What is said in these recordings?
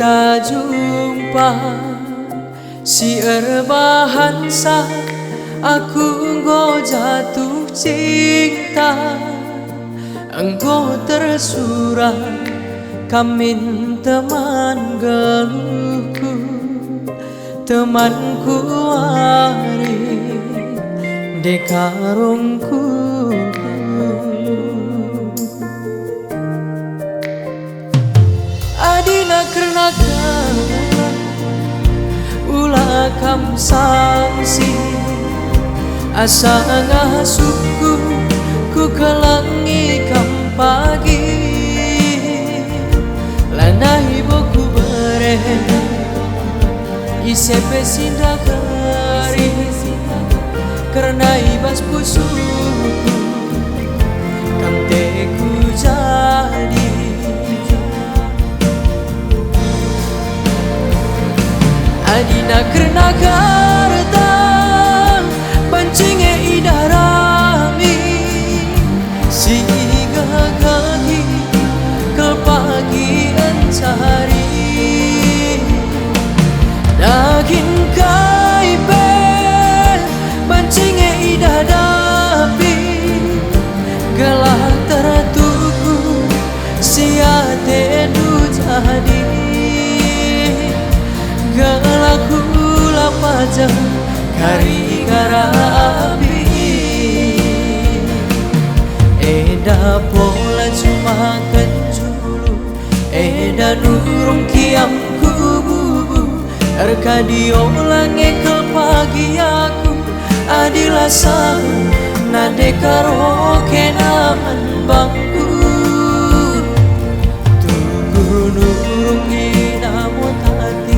kita jumpa si erbahan sa aku engkau jatuh cinta, engkau tersurah kamin teman geluhku, temanku ari dekarungku. Adina kernakan ulah kam sangsi asa ngasuku ku kelangi kam pagi lanai boku bere isepe sindakari karena ibas pusuku kam teku jadi adina karena karta pancingnya idarami si gagagi ke pagi encari daging kaibe pancingnya idadapi gelah tertuku siate du jadi galaku lapajang kari garapi eda pola cuma kenjulu eda nurung kiam kubu erkadio lange ke pagi aku adilah sang nade karoke naman bangku tunggu nurung inamo tati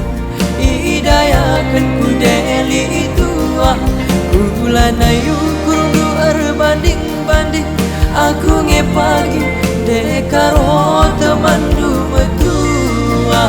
idayakan ku deli tua bulan ayu kurundu erbanding-banding aku ngepagi dekaro temandu betua.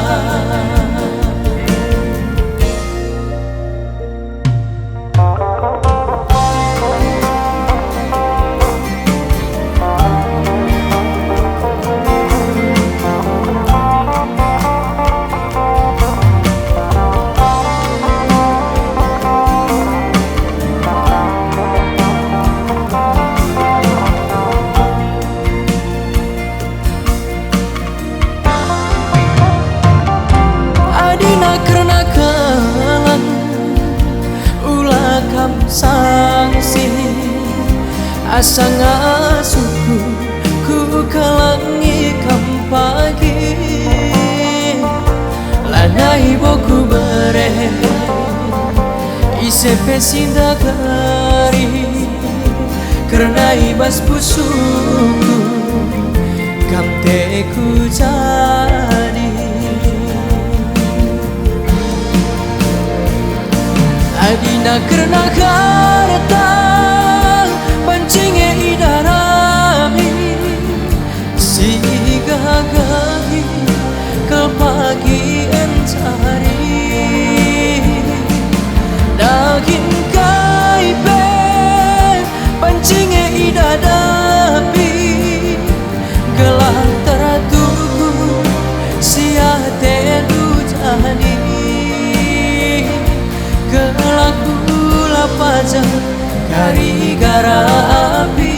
Sangsi asa ngasuku ku kelangi kam pagi lanai boku bere isepe sindakari karena ibas pusuku kam teku jadi adina karena karta pancingnya idarami si gagagi ke pagi encari daging kaibe pancingnya idadapi gelah teratuku siate du jadi gelaku lapajang kari garapi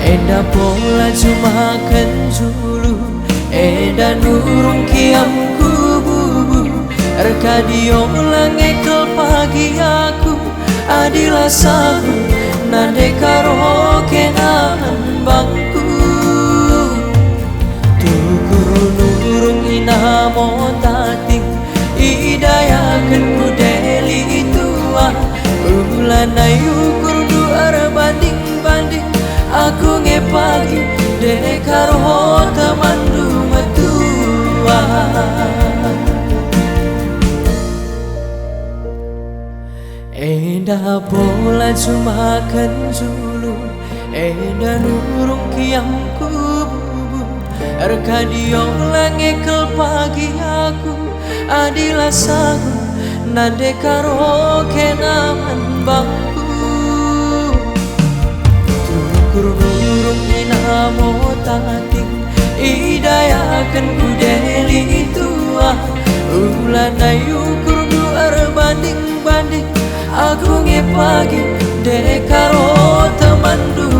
eda pola cuma kenjulu eda nurung kiam kubu erkadio lange ke pagi aku adilah sagu nade karoke nahan bangku tukur nurung inamo tating idayakan ku deli tua bulan ayu kurdu erbanding-banding aku ngepagi dekaro temandu metua eda pola cuma kenjulu eda nurung kiam kubu erkadio lange ke pagi aku adilah sagu nade karoke naman bangku tukur nurung inamo tating idaya akan ku deli tua. Ulan ayu kurdu banding-banding aku nge pagi dekaro teman dulu.